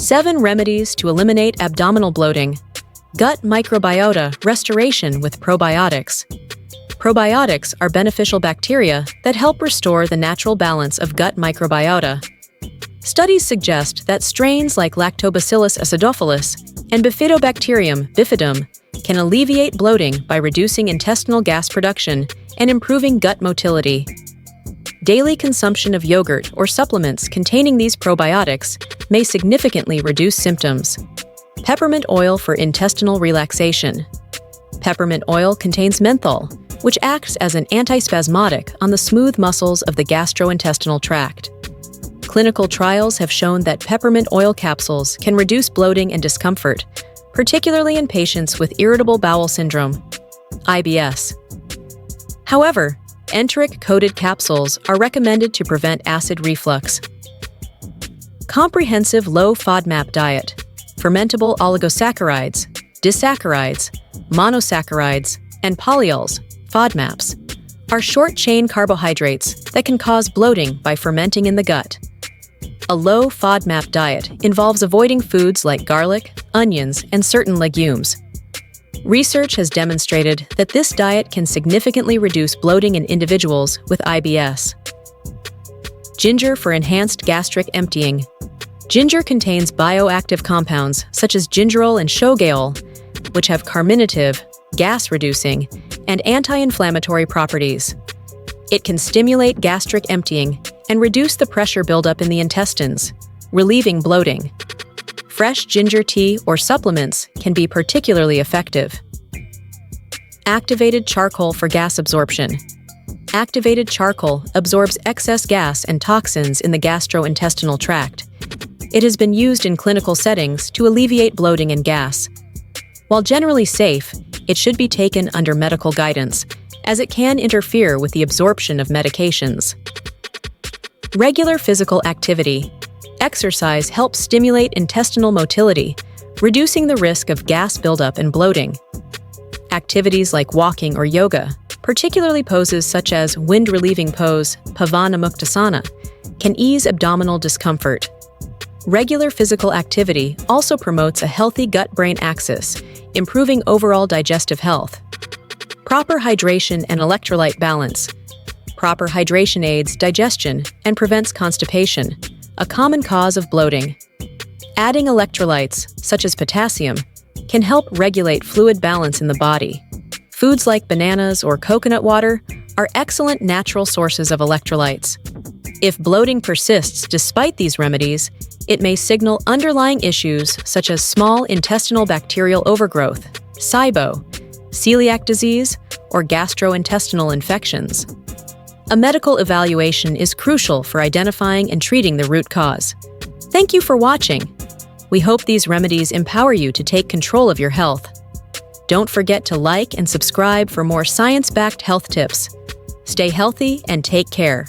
7 remedies to eliminate abdominal bloating. Gut microbiota restoration with probiotics. Probiotics are beneficial bacteria that help restore the natural balance of gut microbiota. Studies suggest that strains like Lactobacillus acidophilus and Bifidobacterium bifidum can alleviate bloating by reducing intestinal gas production and improving gut motility. Daily consumption of yogurt or supplements containing these probiotics may significantly reduce symptoms. Peppermint oil for intestinal relaxation. Peppermint oil contains menthol, which acts as an antispasmodic on the smooth muscles of the gastrointestinal tract. Clinical trials have shown that peppermint oil capsules can reduce bloating and discomfort, particularly in patients with irritable bowel syndrome, IBS. However, enteric-coated capsules are recommended to prevent acid reflux. Comprehensive low-FODMAP diet. Fermentable oligosaccharides, disaccharides, monosaccharides, and polyols, FODMAPs, are short-chain carbohydrates that can cause bloating by fermenting in the gut. A low FODMAP diet involves avoiding foods like garlic, onions, and certain legumes. Research has demonstrated that this diet can significantly reduce bloating in individuals with IBS. Ginger for enhanced gastric emptying. Ginger contains bioactive compounds such as gingerol and shogaol, which have carminative, gas-reducing, and anti-inflammatory properties. It can stimulate gastric emptying and reduce the pressure buildup in the intestines, relieving bloating. Fresh ginger tea or supplements can be particularly effective. Activated charcoal for gas absorption. Activated charcoal absorbs excess gas and toxins in the gastrointestinal tract. It has been used in clinical settings to alleviate bloating and gas. While generally safe, it should be taken under medical guidance, as it can interfere with the absorption of medications. Regular physical activity. Exercise helps stimulate intestinal motility, reducing the risk of gas buildup and bloating. Activities like walking or yoga, particularly poses such as wind-relieving pose, Pavana Muktasana, can ease abdominal discomfort. Regular physical activity also promotes a healthy gut-brain axis, improving overall digestive health. Proper hydration and electrolyte balance. Proper hydration aids digestion and prevents constipation, a common cause of bloating. Adding electrolytes, such as potassium, can help regulate fluid balance in the body. Foods like bananas or coconut water are excellent natural sources of electrolytes. If bloating persists despite these remedies, it may signal underlying issues such as small intestinal bacterial overgrowth, SIBO, celiac disease, or gastrointestinal infections. A medical evaluation is crucial for identifying and treating the root cause. Thank you for watching. We hope these remedies empower you to take control of your health. Don't forget to like and subscribe for more science-backed health tips. Stay healthy and take care.